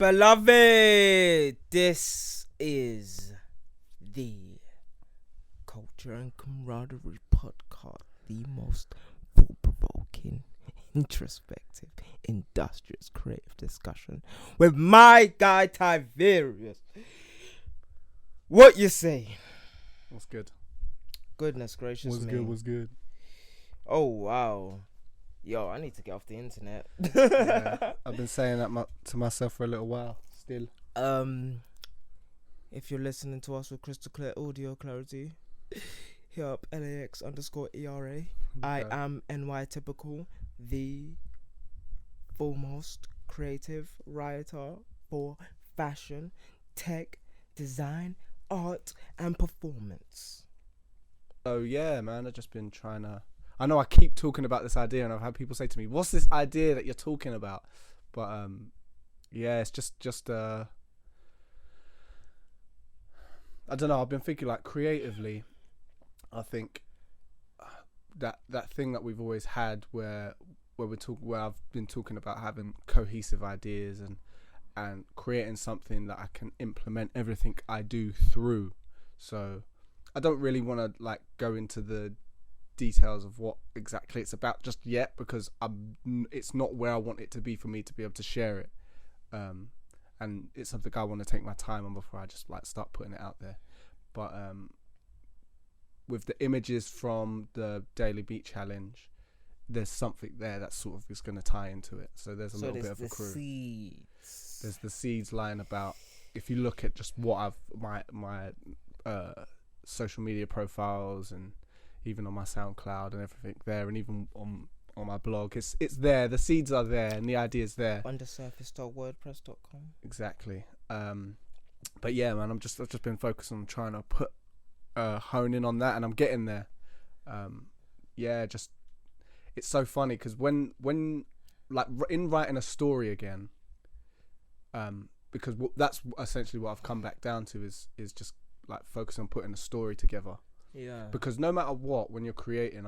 beloved, this is the Culture and Camaraderie podcast, the most thought-provoking, introspective, industrious, creative discussion with my guy Tiberius. What you say? What's good? Goodness gracious me. What's good? Oh, wow. Yo, I need to get off the internet. Yeah, I've been saying that to myself for a little while still. If you're listening to us with crystal clear audio clarity, hit up LAX_ERA. I am NY Typical, the foremost creative writer for fashion, tech, design, art, and performance. Oh yeah, man, I've just been trying to... I know I keep talking about this idea, and I've had people say to me, "What's this idea that you're talking about?" But yeah, it's just I don't know. I've been thinking like creatively. I think that thing that we've always had, where I've been talking about having cohesive ideas and creating something that I can implement everything I do through. So I don't really want to like go into the details of what exactly it's about just yet, because it's not where I want it to be for me to be able to share it, and it's something I want to take my time on before I just like start putting it out there. But with the images from the Daily Beat Challenge, there's something there that sort of is going to tie into it. So there's a little bit of a crew. There's the seeds lying about. If you look at just what my social media profiles, and even on my SoundCloud and everything there, and even on my blog, it's there. The seeds are there, and the idea's there. Undersurface.wordpress.com. Exactly. But yeah, man, I've just been focused on trying to put hone in on that, and I'm getting there. Yeah, just it's so funny because when like in writing a story again, because that's essentially what I've come back down to is just like focus on putting a story together. Yeah. Because no matter what, when you're creating,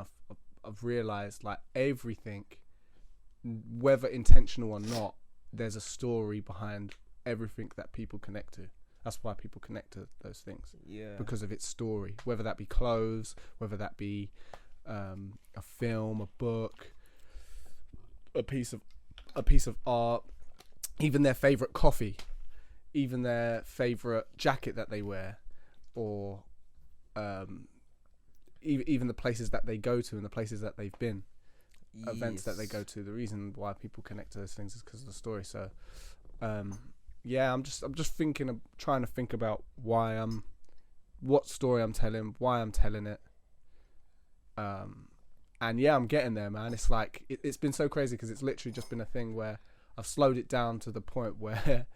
I've realized like everything, whether intentional or not, there's a story behind everything that people connect to. That's why people connect to those things. Yeah. Because of its story, whether that be clothes, whether that be a film, a book, a piece of art, even their favorite coffee, even their favorite jacket that they wear, or even the places that they go to and the places that they've been, events that they go to. The reason why people connect to those things is because of the story. So yeah, I'm just trying to think about what story I'm telling, why I'm telling it, and yeah, I'm getting there, man. It's like it's been so crazy because it's literally just been a thing where I've slowed it down to the point where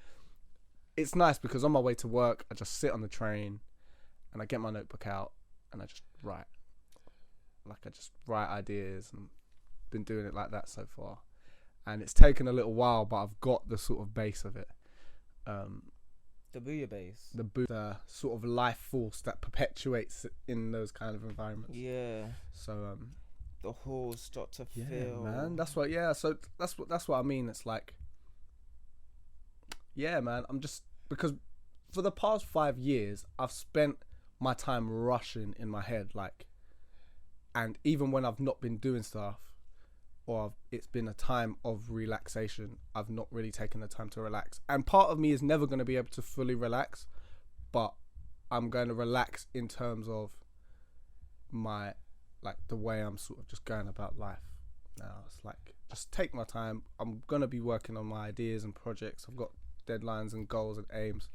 it's nice, because on my way to work I just sit on the train and I get my notebook out and I just write. Like I just write ideas, and been doing it like that so far, and it's taken a little while, but I've got the sort of base of it. The bouillabaisse. The sort of life force that perpetuates in those kind of environments. Yeah. So the halls start to yeah, fill. man. That's what. Yeah. So that's what I mean. It's like, yeah, man. I'm just, because for the past 5 years I've spent my time rushing in my head, like, and even when I've not been doing stuff, or it's been a time of relaxation, I've not really taken the time to relax. And part of me is never going to be able to fully relax, but I'm going to relax in terms of my, like, the way I'm sort of just going about life now. It's like, just take my time. I'm going to be working on my ideas and projects. I've got deadlines and goals and aims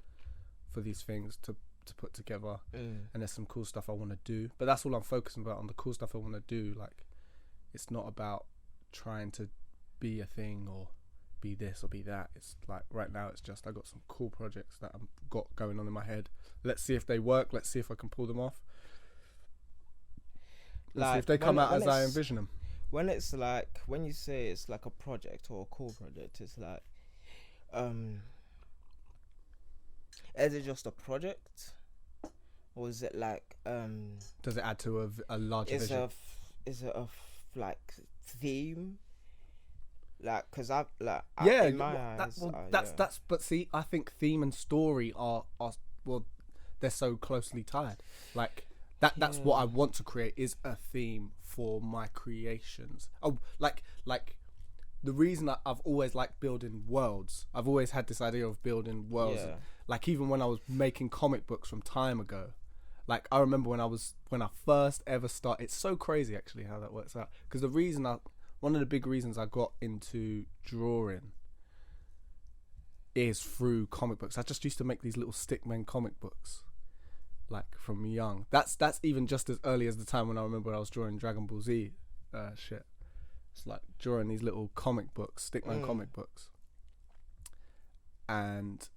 for these things to put together, and there's some cool stuff I want to do, but that's all I'm focusing about, on the cool stuff I want to do. Like, it's not about trying to be a thing or be this or be that. It's like right now it's just I got some cool projects that I've got going on in my head. Let's see if they work. Let's see if I can pull them off. Let's see if they come out as I envision them. When it's like, when you say it's like a project or a cool project, it's like is it just a project, or is it like does it add to a larger vision? Is it a like theme? Like, cause I've like Yeah, in my eyes, that's. But see, I think theme and story are well, they're so closely tied. Like that's what I want to create is a theme for my creations. Oh, like the reason I've always liked building worlds. I've always had this idea of building worlds. Yeah. Like even when I was making comic books from time ago. Like I remember when I first ever started. It's so crazy actually how that works out. Because one of the big reasons I got into drawing is through comic books. I just used to make these little stickman comic books, like from young. That's even just as early as the time when I remember when I was drawing Dragon Ball Z shit. It's like drawing these little comic books, stickman comic books. And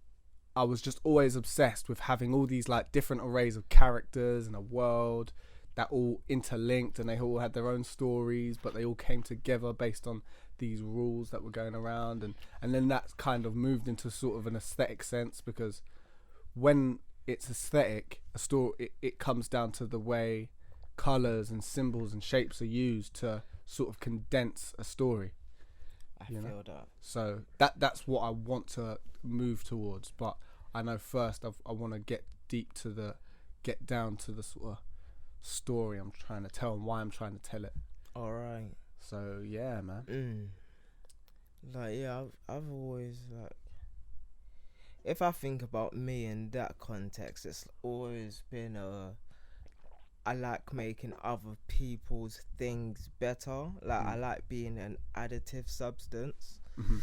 I was just always obsessed with having all these like different arrays of characters and a world that all interlinked, and they all had their own stories, but they all came together based on these rules that were going around. And then that kind of moved into sort of an aesthetic sense, because when it's aesthetic, a story, it comes down to the way colors and symbols and shapes are used to sort of condense a story. I feel that. So that's what I want to move towards, but I know first I want to get down to the sort of story I'm trying to tell and why I'm trying to tell it. All right. So yeah, man. Like I've always like, if I think about me in that context, it's always been I like making other people's things better. Like I like being an additive substance. Mm-hmm.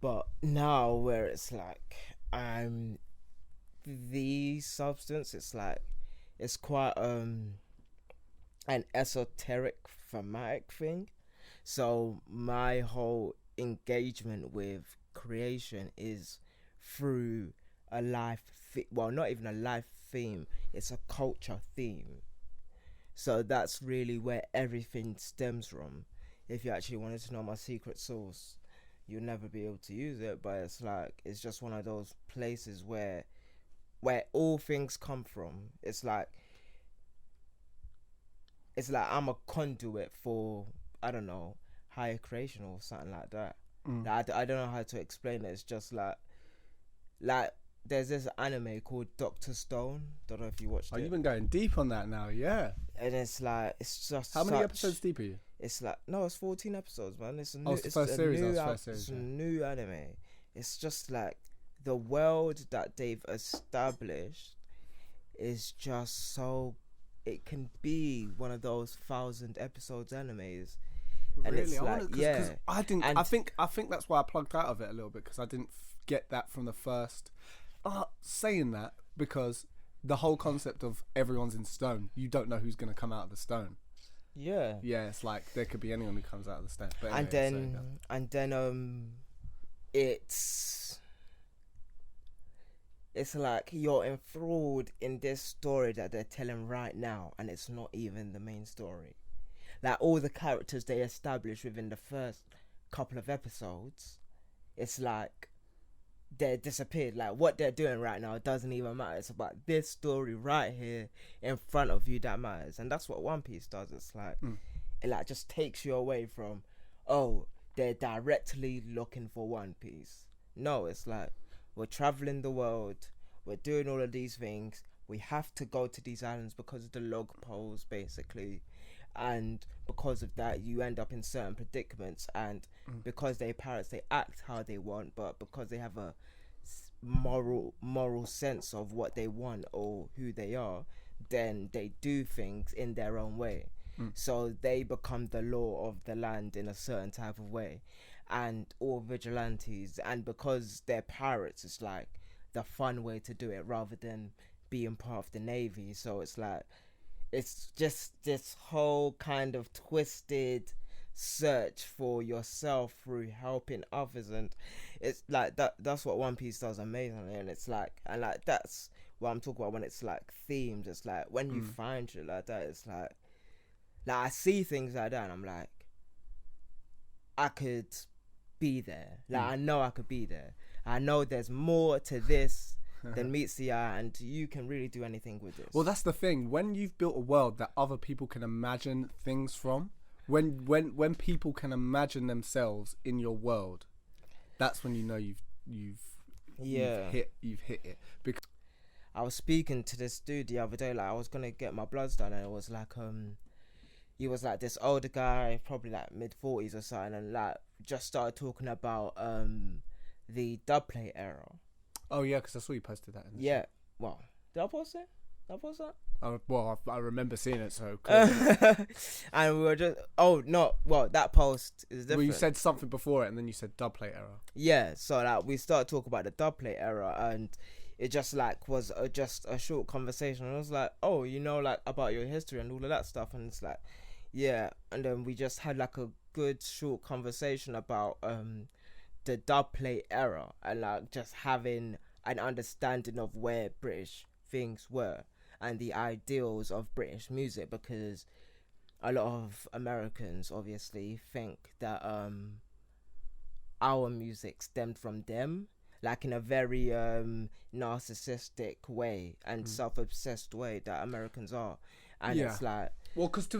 But now where it's like I'm the substance, it's like it's quite an esoteric thematic thing. So my whole engagement with creation is through a life well, not even a life theme, it's a culture theme. So that's really where everything stems from. If you actually wanted to know my secret sauce, you'll never be able to use it, but it's like it's just one of those places where all things come from. It's like I'm a conduit for, I don't know, higher creation or something like that. Like, I don't know how to explain it. It's just like there's this anime called Dr. Stone. Don't know if you watched it. You've been going deep on that now, yeah. And it's like, it's just how many episodes deep are you? It's like, no, it's 14 episodes, man. It's a new, it's the first series. It's a new anime. It's just like the world that they've established is just so, it can be one of those 1,000 episodes animes. And really? it's like, yeah. I didn't. I think that's why I plugged out of it a little bit, because I didn't get that from the first. Saying that, because the whole concept of everyone's in stone, you don't know who's going to come out of the stone. Yeah. Yeah, it's like there could be anyone who comes out of the stone. But anyway, and then it's like you're enthralled in this story that they're telling right now, and it's not even the main story. Like all the characters they establish within the first couple of episodes, it's like they're disappeared. Like what they're doing right now doesn't even matter. It's about this story right here in front of you that matters. And that's what One Piece does. It's like it like just takes you away from, oh, they're directly looking for One Piece. No, it's like we're traveling the world, we're doing all of these things, we have to go to these islands because of the log poles basically, and because of that you end up in certain predicaments, and because they're pirates they act how they want, but because they have a moral sense of what they want or who they are, then they do things in their own way. So they become the law of the land in a certain type of way, and all vigilantes, and because they're pirates it's like the fun way to do it rather than being part of the navy. So it's like it's just this whole kind of twisted search for yourself through helping others, and it's like that's what One Piece does amazingly. And it's like, and like that's what I'm talking about when it's like themes. It's like when you find shit like that, it's like I see things like that and I'm like, I could be there. Like I know I could be there. I know there's more to this than meets the eye, and you can really do anything with this. Well, that's the thing. When you've built a world that other people can imagine things from, when people can imagine themselves in your world, that's when you know you've hit it. Because I was speaking to this dude the other day, like I was gonna get my bloods done, and it was like he was like this older guy, probably like mid-40s or something, and like just started talking about the dubplate era. Oh yeah, because I saw you posted that. Yeah. Well, did I post it? I remember seeing it, so and we were just that post is different. Well, you said something before it and then you said dubplate era. Yeah, so like we started talking about the dubplate era, and it just like was just a short conversation, and I was like, oh, you know, like about your history and all of that stuff, and it's like, yeah, and then we just had like a good short conversation about the dubplate era, and like just having an understanding of where British things were and the ideals of British music, because a lot of Americans obviously think that our music stemmed from them, like in a very narcissistic way and self-obsessed way that Americans are, and it's like, well, because to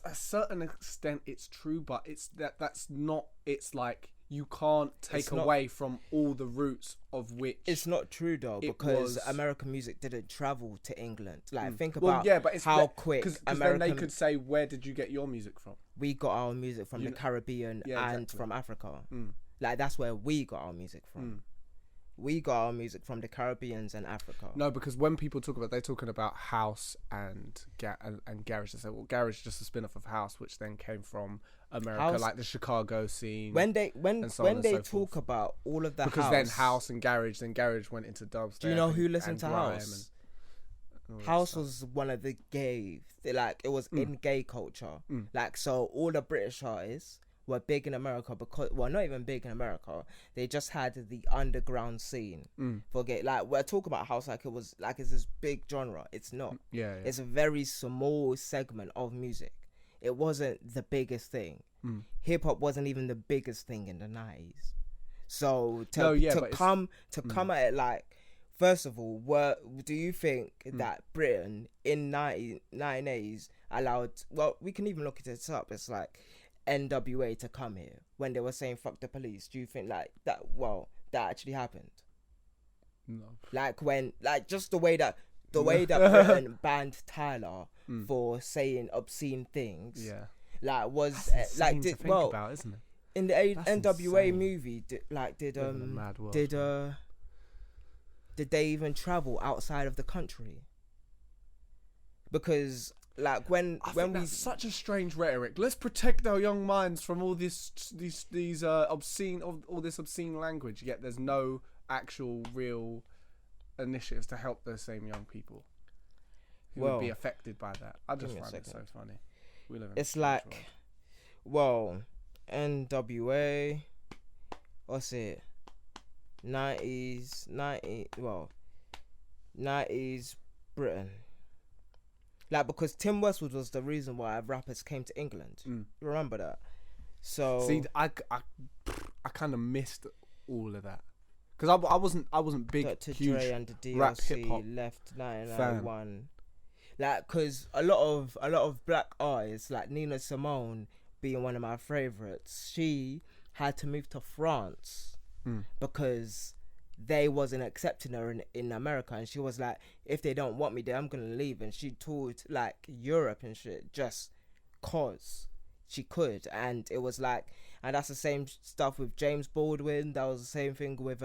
a certain extent it's true, but that's not. It's like you can't take away from all the roots of which. It's not true though, because American music didn't travel to England. Like think about but it's how quick American. Then they could say, where did you get your music from? We got our music from the Caribbean and from Africa. Like that's where we got our music from. We got our music from the Caribbeans and Africa. No, because when people talk about, they're talking about house and garage. They say, well, garage is just a spin-off of house, which then came from America, like the Chicago scene. When they talk about all of the because house, then house and garage went into dubstep. Do you know who listened to house? House was one of the gay, like it was in gay culture. Like so, all the British artists were big in America because, well, not even big in America. They just had the underground scene for gay. Like we're talking about house like it was like it's this big genre. It's not. Yeah. It's a very small segment of music. It wasn't the biggest thing. Hip hop wasn't even the biggest thing in the 90s. So to come at it like, first of all, do you think that Britain in 1980s allowed? Well, we can even look at it up. It's like NWA to come here when they were saying fuck the police. Do you think like that? Well, that actually happened. No. Like when, like just the way that Britain banned Tyler for saying obscene things. Yeah. Like was That's like insane did to think well about, isn't it? in the NWA movie? Did they even travel outside of the country? Because like when that's such a strange rhetoric. Let's protect our young minds from all these obscene language. Yet there's no actual real initiatives to help those same young people who would be affected by that. I just find it so funny. We live in it's like, well, NWA, what's it? 90s Britain. Like, because Tim Westwood was the reason why rappers came to England. Remember that? So see, I kind of missed all of that because I wasn't big, Dr. huge Dre and the rap hip hop left 1991. Like, because a lot of black artists, like Nina Simone being one of my favorites, she had to move to France because they wasn't accepting her in America, and she was like, if they don't want me there, I'm gonna leave. And she toured like Europe and shit just cause she could. And it was like, and that's the same stuff with James Baldwin. That was the same thing with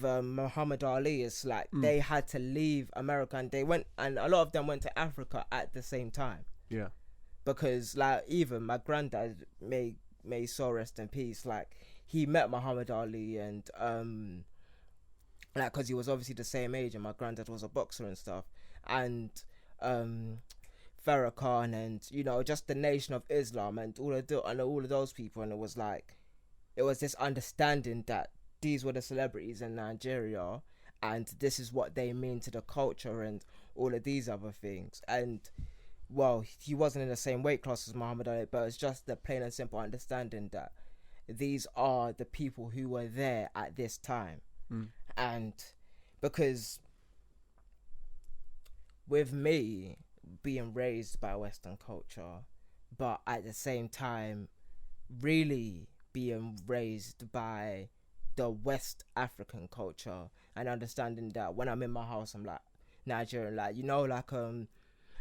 Muhammad Ali. It's like they had to leave America, and they went, and a lot of them went to Africa at the same time. Yeah, because like even my granddad, may soul rest in peace, like he met Muhammad Ali, and like because he was obviously the same age, and my granddad was a boxer and stuff, and Farrakhan, and you know, just the Nation of Islam and all of those people. And it was like, it was this understanding that these were the celebrities in Nigeria, and this is what they mean to the culture and all of these other things. And well, he wasn't in the same weight class as Muhammad Ali, but it's just the plain and simple understanding that these are the people who were there at this time. And because with me being raised by Western culture, but at the same time really being raised by the West African culture and understanding that when I'm in my house I'm like Nigerian, like, you know, like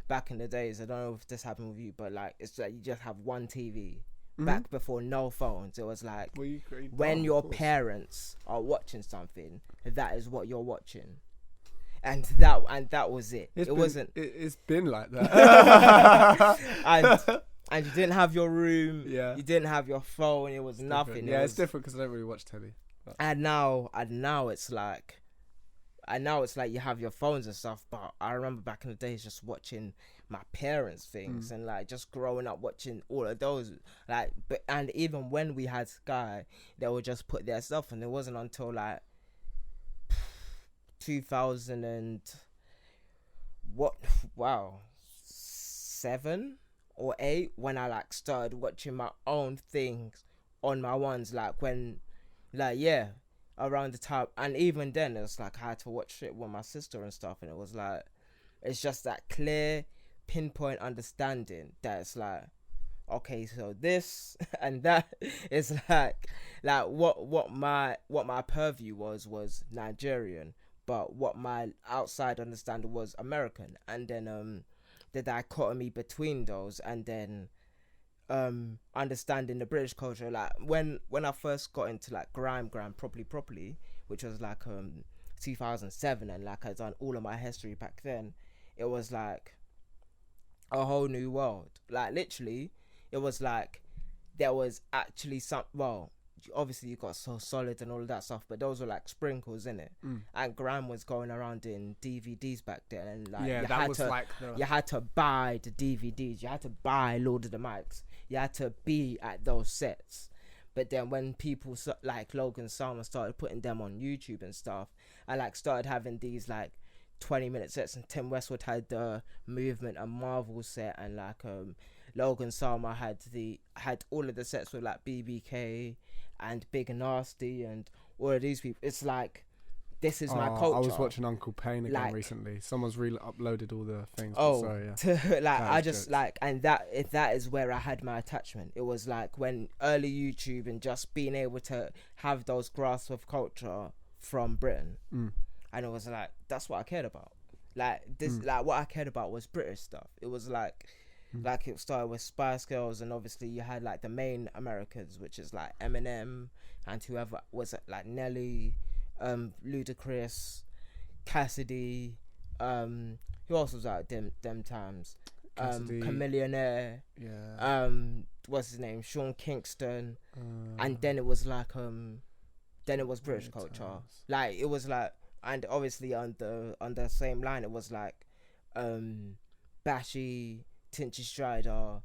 back in the days, I don't know if this happened with you, but like it's like you just have one TV. Back before no phones, it was like when your parents are watching something, that is what you're watching, and that was it. It's been like that. and you didn't have your room. Yeah. You didn't have your phone. It was nothing. Yeah, it's different because I don't really watch telly. But. And now it's like you have your phones and stuff. But I remember back in the days just watching my parents' things and like just growing up watching all of those, like, and even when we had Sky, they would just put their stuff, and it wasn't until like 7 or 8 when I like started watching my own things on my ones, like when, like, yeah, around the time. And even then it was like I had to watch it with my sister and stuff, and it was like, it's just that clear pinpoint understanding that it's like, okay, so this and that is like what my purview was Nigerian, but what my outside understanding was American, and then the dichotomy between those, and then understanding the British culture. Like when I first got into like grime properly, which was like 2007, and like I'd done all of my history back then, it was like a whole new world. Like literally, it was like there was actually some. Well, obviously you got So Solid and all of that stuff, but those were like sprinkles in it. And grime was going around in DVDs back then, and like you had to buy the DVDs, you had to buy Lord of the Mics, you had to be at those sets. But then when people like Logan Salma started putting them on YouTube and stuff, and like started having these like 20-minute sets, and Tim Westwood had the Movement and Marvel set, and like Logan Salma had all of the sets with like BBK and Big and Nasty and all of these people. It's like, this is my culture. I was watching Uncle Payne again recently. Someone's uploaded all the things. I just like, and that is where I had my attachment. It was like when early YouTube and just being able to have those grasps of culture from Britain. And it was like, that's what I cared about. Like this, like what I cared about was British stuff. It was like it started with Spice Girls, and obviously you had like the main Americans, which is like Eminem and whoever was it, like Nelly, Ludacris, Cassidy, who else was out them times? Chameleonaire, what's his name? Sean Kingston, and then it was like then it was British culture. Like it was like, and obviously on the same line it was like Bashy, Tinchy Strider,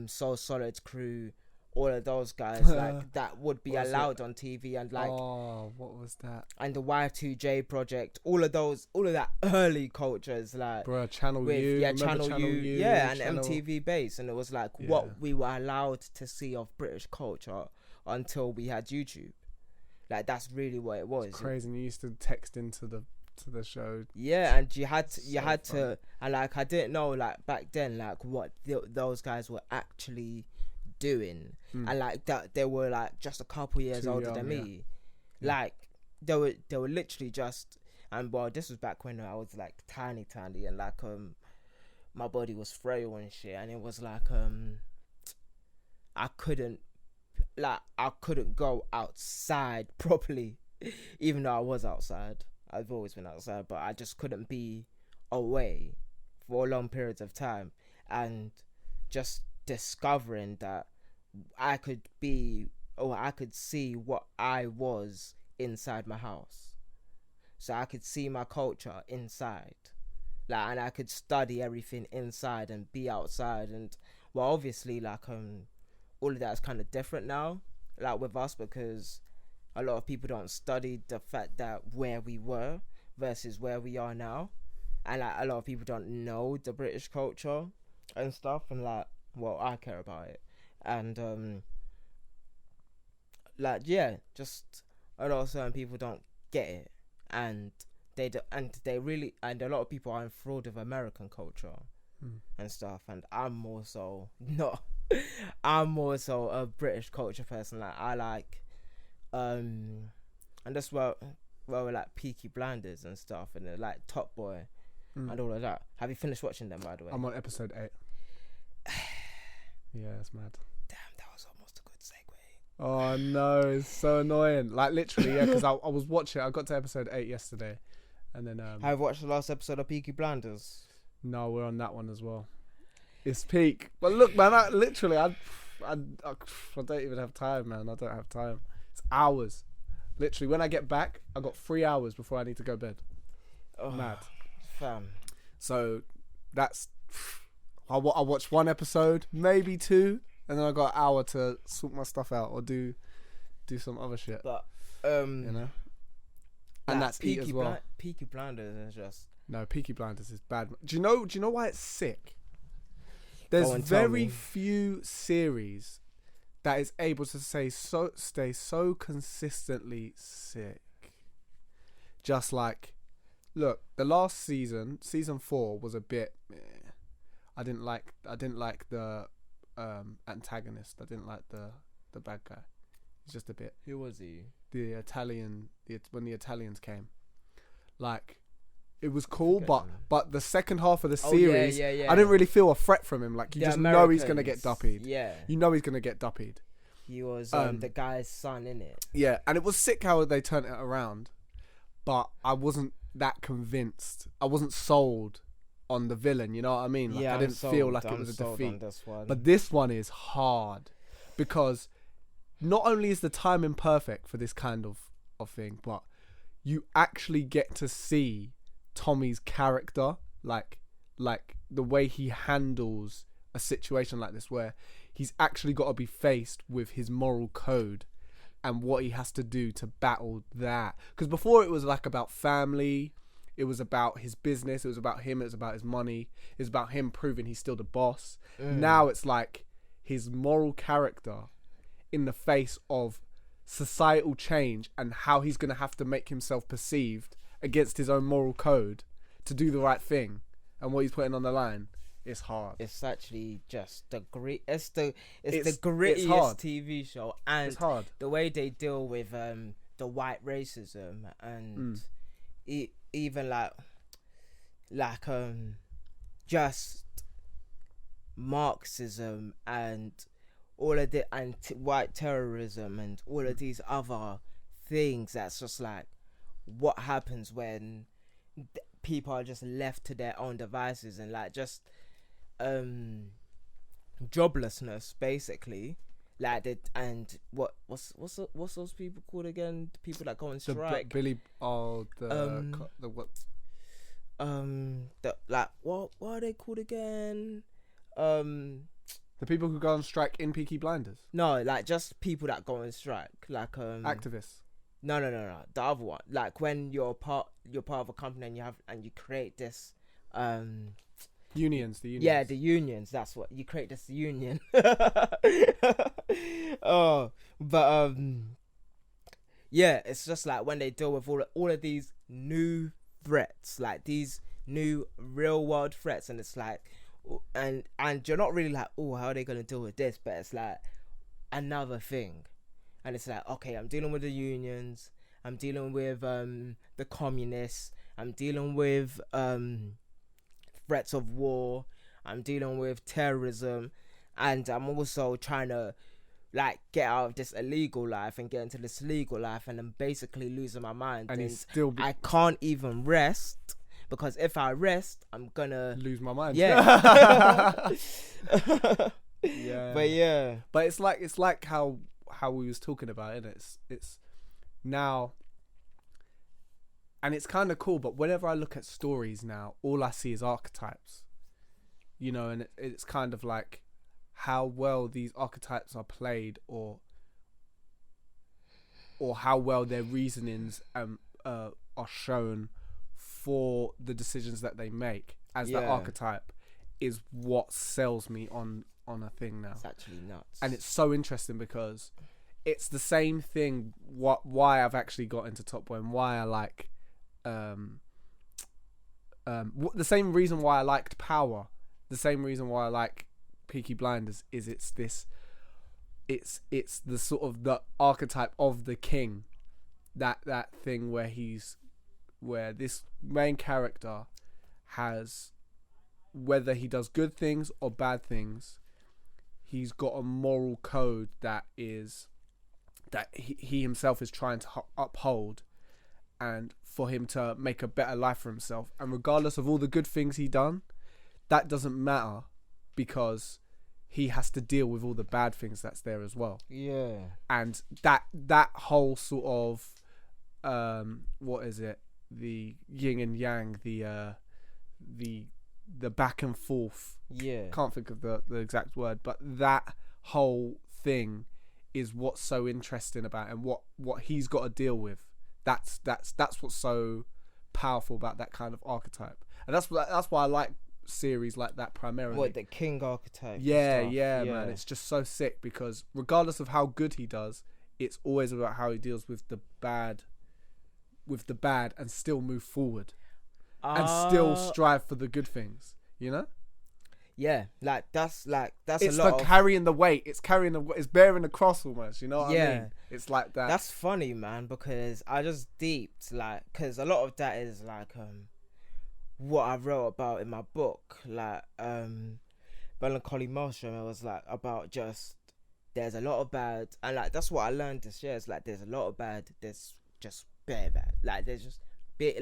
So Solid crew, all of those guys like that would be allowed on TV, and like what was that? And the Y2J project, all of that early cultures, like Channel U, and MTV Base, and it was like what we were allowed to see of British culture until we had YouTube. Like that's really what it was. It's crazy. And you used to text into the show. Yeah, and you had to, and like I didn't know like back then like what those guys were actually doing, and like that they were like just a couple years older than me. Like they were literally just, and well, this was back when I was like tiny, and like my body was frail and shit, and it was like I couldn't go outside properly, even though I was outside. I've always been outside, but I just couldn't be away for long periods of time, and just discovering that I could see what I was inside my house. So I could see my culture inside, like, and I could study everything inside and be outside. And well, obviously, like all of that is kind of different now, like with us, because a lot of people don't study the fact that where we were versus where we are now, and like a lot of people don't know the British culture and stuff, and like, well, I care about it, and like just a lot of certain people don't get it, and they really, and a lot of people are enthralled with American culture, and stuff, and I'm more so not. I'm more so a British culture person. Like I like, and that's where we like Peaky Blinders and stuff, and like TopBoy and all of that. Have you finished watching them, by the way? I'm on episode 8. Yeah, it's mad. Damn, that was almost a good segue. Oh no, it's so annoying. Like literally, yeah, because I was watching. I got to episode 8 yesterday, and then Have you watched the last episode of Peaky Blinders? No, we're on that one as well. It's peak. But look, man, I don't even have time, man. I don't have time. It's hours. Literally, when I get back, I got 3 hours before I need to go to bed. Oh, mad. Fam. So that's. I watched 1 episode, maybe 2, and then I got an hour to sort my stuff out or do some other shit. But you know, and that's Peaky eat as well. Peaky Blinders is just. No, Peaky Blinders is bad. Do you know why it's sick? There's Go on, very few series that is able to stay so consistently sick. Just like, look, the last season 4 was a bit. I didn't like the antagonist. I didn't like the bad guy. He's just a bit. Who was he? When the Italians came, like. It was cool, but the second half of the series, I didn't really feel a threat from him. Like, you just know he's going to get duppied. Yeah. You know he's going to get duppied. He was the guy's son, innit? Yeah, and it was sick how they turned it around, but I wasn't that convinced. I wasn't sold on the villain, you know what I mean? Like, I didn't feel like it was a defeat. But this one is hard, because not only is the timing perfect for this kind of thing, but you actually get to see Tommy's character, like the way he handles a situation like this, where he's actually got to be faced with his moral code and what he has to do to battle that. Because before it was like about family, it was about his business, it was about him, it was about his money, it was about him proving he's still the boss. Now it's like his moral character in the face of societal change and how he's going to have to make himself perceived against his own moral code to do the right thing, and what he's putting on the line. It's hard. It's actually just the it's the grittiest TV show, and it's hard. The way they deal with the white racism and even like just Marxism and all of the white terrorism and all of these other things. That's just like what happens when people are just left to their own devices, and like just joblessness, basically. Like what's those people called again? The people that go on strike. What are they called again? The people who go on strike in Peaky Blinders. No, like just people that go on strike, like activists. No. The other one, like when you're part of a company and you create this unions. The unions. Yeah, the unions. That's what you create. This union. Yeah, it's just like when they deal with all of these new threats, like these new real world threats, and it's like, and you're not really like, oh, how are they gonna deal with this? But it's like another thing. And it's like, okay, I'm dealing with the unions, I'm dealing with the communists, I'm dealing with threats of war, I'm dealing with terrorism, and I'm also trying to like get out of this illegal life and get into this legal life, and I'm basically losing my mind. And I can't even rest, because if I rest, I'm gonna lose my mind. Yeah. Yeah. But it's like how we was talking about it. It's now, and it's kind of cool, but whenever I look at stories now, all I see is archetypes, you know, and it's kind of like how well these archetypes are played, or how well their reasonings are shown for the decisions that they make as the archetype is what sells me on a thing now. It's actually nuts. And it's so interesting because it's the same thing why I've actually got into TopBoy, and why I like the same reason why I liked Power the same reason why I like Peaky Blinders is it's the sort of the archetype of the king, that thing where this main character has, whether he does good things or bad things, he's got a moral code that he himself is trying to uphold, and for him to make a better life for himself. And regardless of all the good things he done, that doesn't matter, because he has to deal with all the bad things that's there as well. Yeah. And that whole sort of what is it? The yin and yang, the back and forth. Yeah. Can't think of the exact word, but that whole thing is what's so interesting about it, and what he's got to deal with. That's what's so powerful about that kind of archetype. And that's why I like series like that primarily. What, the King Archetype? Yeah, man. It's just so sick, because regardless of how good he does, it's always about how he deals with the bad and still move forward and still strive for the good things, you know? Yeah, that's it's a lot like carrying the weight. It's bearing the cross almost, you know what I mean? It's like that. That's funny, man, because I just deeped, because a lot of that is what I wrote about in my book, Melancholy Motion. It was about just, there's a lot of bad, and that's what I learned this year. It's there's a lot of bad, there's just bare bad. There's just big,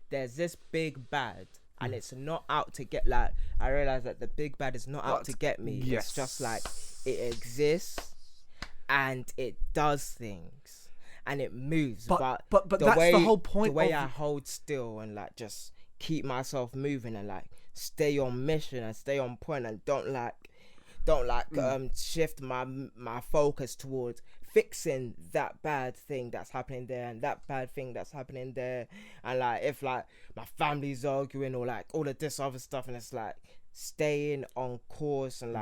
there's this big bad, and it's not out to get, I realized that the big bad is not out to get me. Yes. It's just it exists and it does things and it moves. But that's the whole point. The way I hold still and just keep myself moving and stay on mission and stay on point and don't shift my focus towards fixing that bad thing that's happening there and that bad thing that's happening there, and if my family's arguing or all of this other stuff, and it's staying on course, and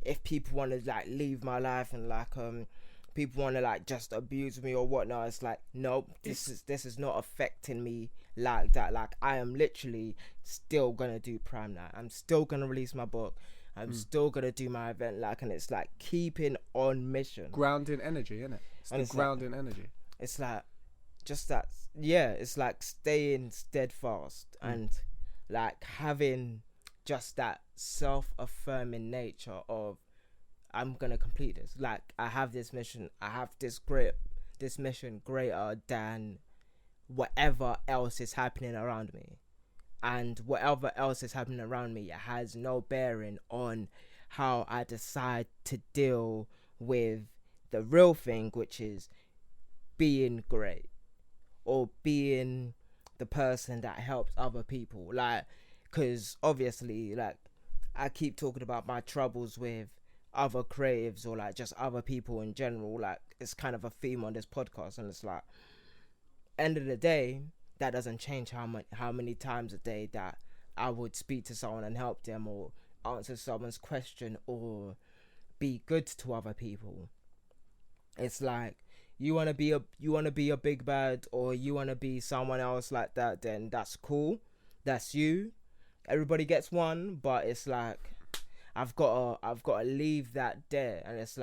if people want to leave my life and people want to just abuse me or whatnot, it's nope, this is not affecting me like that. I am literally still gonna do Prime Night, I'm still gonna release my book, I'm still gonna do my event, and it's keeping on mission. Grounding energy, isn't it? It's grounding energy. It's just that, yeah. It's staying steadfast and having just that self-affirming nature of, I'm gonna complete this. I have this mission. I have this mission greater than whatever else is happening around me. And whatever else is happening around me, it has no bearing on how I decide to deal with the real thing, which is being great or being the person that helps other people. Because obviously, I keep talking about my troubles with other creatives or just other people in general. It's kind of a theme on this podcast, and it's end of the day, that doesn't change how many times a day that I would speak to someone and help them or answer someone's question or be good to other people. It's you want to be a big bad, or you want to be someone else like that, then that's cool. That's you. Everybody gets one, but it's I've got to leave that there, and it's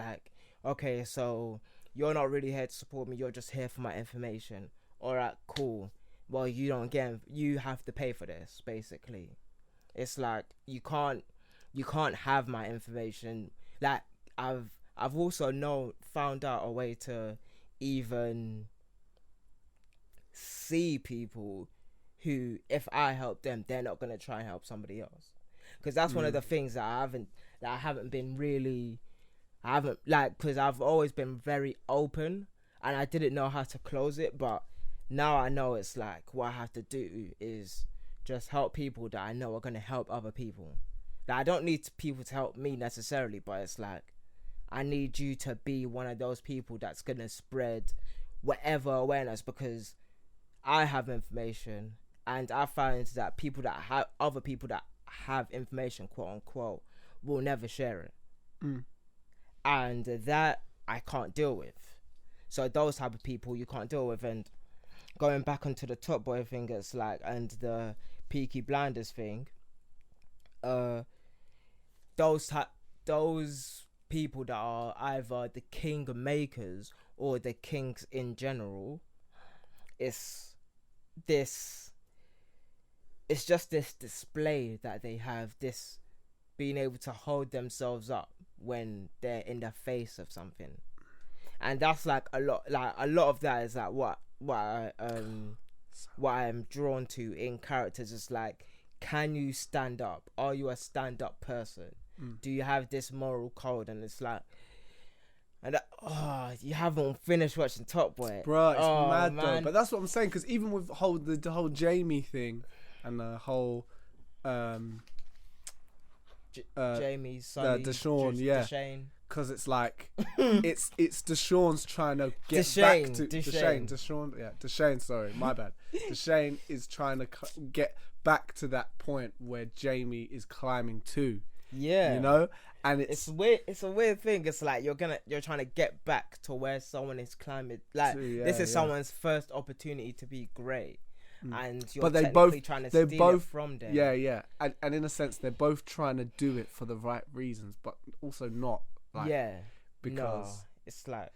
okay, so you're not really here to support me, you're just here for my information. All right, cool. Well, you don't get, you have to pay for this, basically. It's you can't have my information. I've also found out a way to even see people who, if I help them, they're not gonna try and help somebody else. Because that's one of the things that I haven't been really, because I've always been very open and I didn't know how to close it, but now I know it's what I have to do is just help people that I know are going to help other people. I don't need people to help me necessarily, but it's I need you to be one of those people that's going to spread whatever awareness, because I have information and I find that other people that have information, quote unquote, will never share it. And that I can't deal with. So those type of people you can't deal with. And going back onto the TopBoy thing, it's and the Peaky Blinders thing, those people that are either the king makers or the kings in general, it's just this display that they have, this being able to hold themselves up when they're in the face of something. And that's like a lot of that is like what I'm drawn to in characters. Is like, can you stand up? Are you a stand-up person? Do you have this moral code? And it's like, and you haven't finished watching TopBoy, bro. It's mad man. though. But that's what I'm saying, because even with the whole Jamie thing and the whole Jamie's son, Deshaun, Deshane. Because it's like it's Deshaun's trying to get back to Deshaun. Yeah, Deshane. Sorry, my bad. Deshane is trying to get back to that point where Jamie is climbing to. Yeah, you know, and it's weird. It's a weird thing. It's like you're trying to get back to where someone is climbing. Like this is someone's first opportunity to be great, and you're technically trying to steal it from them. Yeah, and in a sense, they're both trying to do it for the right reasons, but also not. Like, because it's like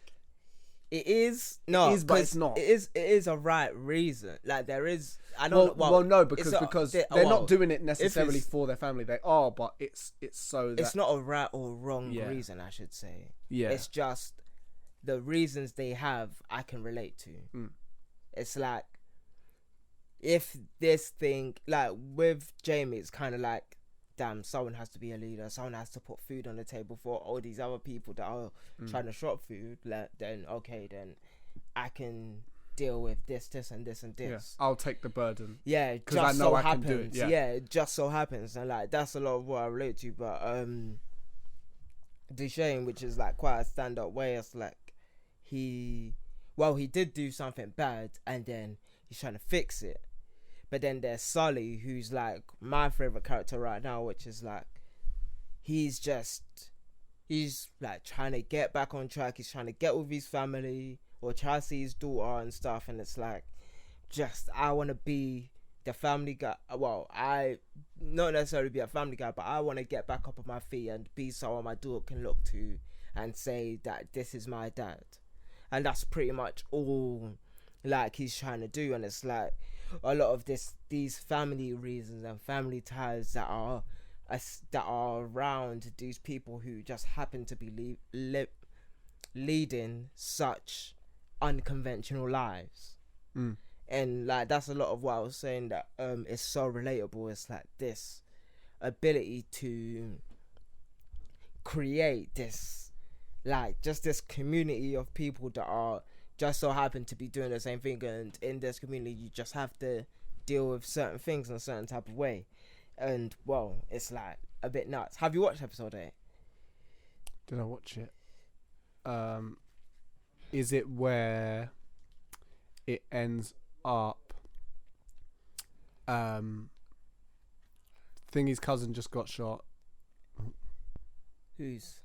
it is, but it's not. It is a right reason. Like there is. I don't. Well, no, because they're not doing it necessarily for their family. They are, but it's so that it's not a right or wrong reason. I should say. Yeah, it's just the reasons they have. I can relate to. It's like if this thing, like with Jamie, it's kind of like, damn, someone has to be a leader. Someone has to put food on the table for all these other people that are trying to shop food. Then I can deal with this, and this, and this. Yeah, I'll take the burden. Yeah, because I know I can do it. Yeah, it just so happens, and like that's a lot of what I relate to. But Deshane, which is like quite a stand-up way, it's like he did do something bad, and then he's trying to fix it. But then there's Sully, who's like my favorite character right now, which is like he's like trying to get back on track. He's trying to get with his family or try to see his daughter and stuff. And it's like, I want to be the family guy. Well, I not necessarily be a family guy, but I want to get back up on my feet and be someone my daughter can look to and say that this is my dad. And that's pretty much all like he's trying to do. And it's like a lot of these family reasons and family ties that are around these people who just happen to be leading such unconventional lives. And like that's a lot of what I was saying, that is so relatable. It's like this ability to create this, like, just this community of people that are just so happen to be doing the same thing, and in this community you just have to deal with certain things in a certain type of way. And well, it's like a bit nuts. Have you watched episode 8? Did I watch it? Is it where it ends up Thingy's cousin just got shot? Who's?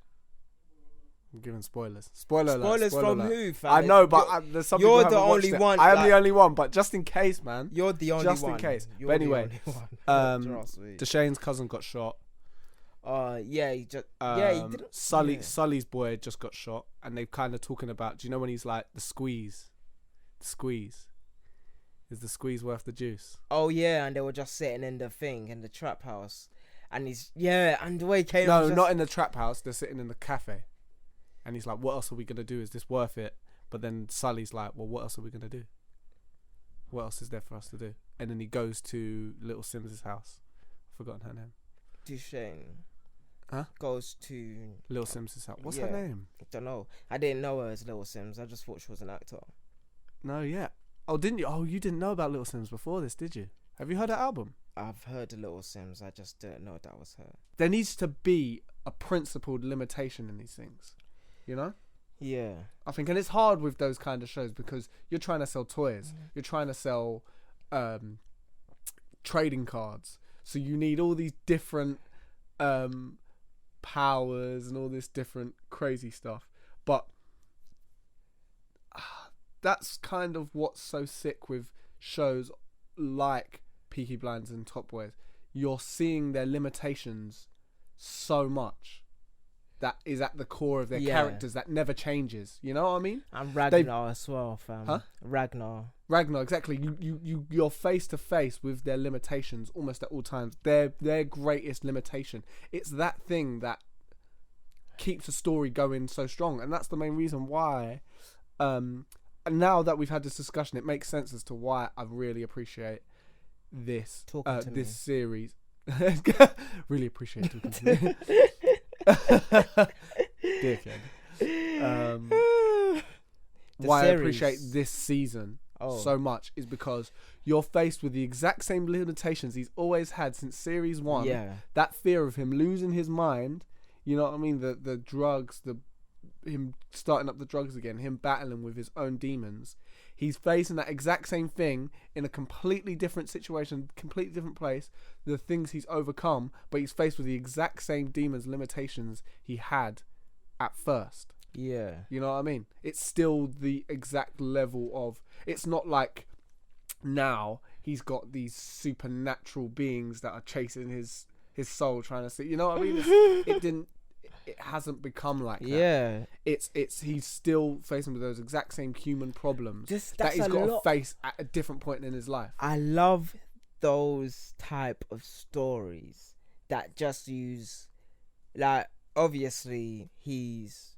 I'm giving spoilers. Spoilers from alert. who, fam? I know, but there's some people you're who the haven't only watched one. I am the only one, but just in case, man. You're the only one. Just in case. You're but anyway, the Deshane's cousin got shot. He didn't. Sully's boy just got shot, and they're kind of talking about. Do you know when he's like the squeeze? The squeeze. Is the squeeze worth the juice? Oh yeah, and they were just sitting in the thing in the trap house, and and the way he came. No, not in the trap house. They're sitting in the cafe, and he's like, "What else are we gonna do? Is this worth it?" But then Sully's like, "Well, what else are we gonna do? What else is there for us to do?" And then he goes to Little Sims's house. I've forgotten her name. Deshane. Huh? Goes to Little Sims's house. What's her name? I don't know. I didn't know her as Little Sims. I just thought she was an actor. No, yeah. Oh, didn't you? Oh, you didn't know about Little Sims before this, did you? Have you heard her album? I've heard of Little Sims. I just didn't know that was her. There needs to be a principled limitation in these things, you know? Yeah. I think, and it's hard with those kind of shows because you're trying to sell toys. You're trying to sell trading cards. So you need all these different powers and all this different crazy stuff. But that's kind of what's so sick with shows like Peaky Blinders and TopBoy. You're seeing their limitations so much that is at the core of their Yeah. characters that never changes. You know what I mean? And Ragnar as well, fam. Huh? Ragnar, exactly. You're face to face with their limitations almost at all times. Their greatest limitation. It's that thing that keeps the story going so strong, and that's the main reason why. And now that we've had this discussion, it makes sense as to why I really appreciate this this series. Really appreciate talking to me. Dickhead. Why I appreciate this season so much is because you're faced with the exact same limitations he's always had since series 1. Yeah. That fear of him losing his mind, you know what I mean? The drugs, him starting up the drugs again, him battling with his own demons. He's facing that exact same thing in a completely different situation, completely different place. The things he's overcome, but he's faced with the exact same demons, limitations he had at first. Yeah. You know what I mean? It's still the exact level of... It's not like now he's got these supernatural beings that are chasing his soul, trying to see... You know what I mean? It hasn't become like that. Yeah. He's still facing with those exact same human problems that That's he's a got to lot. face at a different point in his life. I love those type of stories that just use, like, obviously he's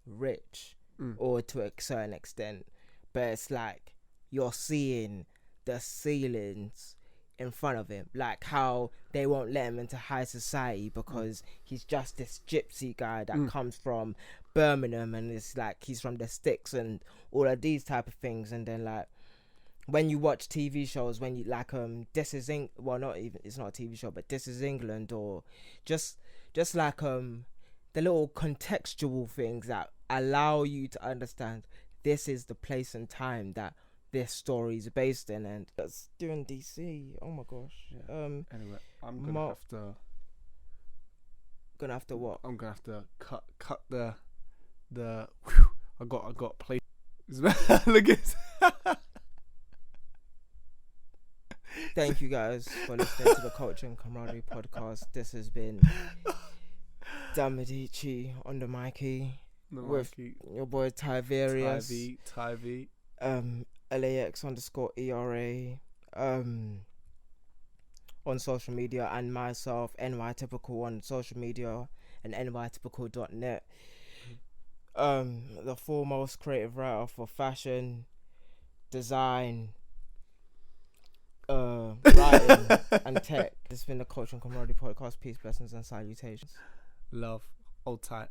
rich or to a certain extent, but it's like you're seeing the ceilings in front of him, like how they won't let him into high society because he's just this gypsy guy that comes from Birmingham, and it's like he's from the sticks and all of these type of things. And then, like, when you watch TV shows, when you like This Is not even, it's not a TV show, but This Is England, or just like the little contextual things that allow you to understand this is the place and time that this story is based in. And that's doing DC. Oh my gosh. Yeah. Anyway, I'm gonna have to what? I'm gonna have to cut the I got play. Look at Thank you guys for listening to the Culture and Camaraderie podcast. This has been Damadici on the Mikey with your boy Tyverius. Tyv. LAX_ERA on social media, and myself, NYTypical, on social media, and nytypical.net. The foremost creative writer for fashion, design, writing, and tech. This has been the Culture and Camaraderie podcast. Peace, blessings, and salutations. Love. Hold tight.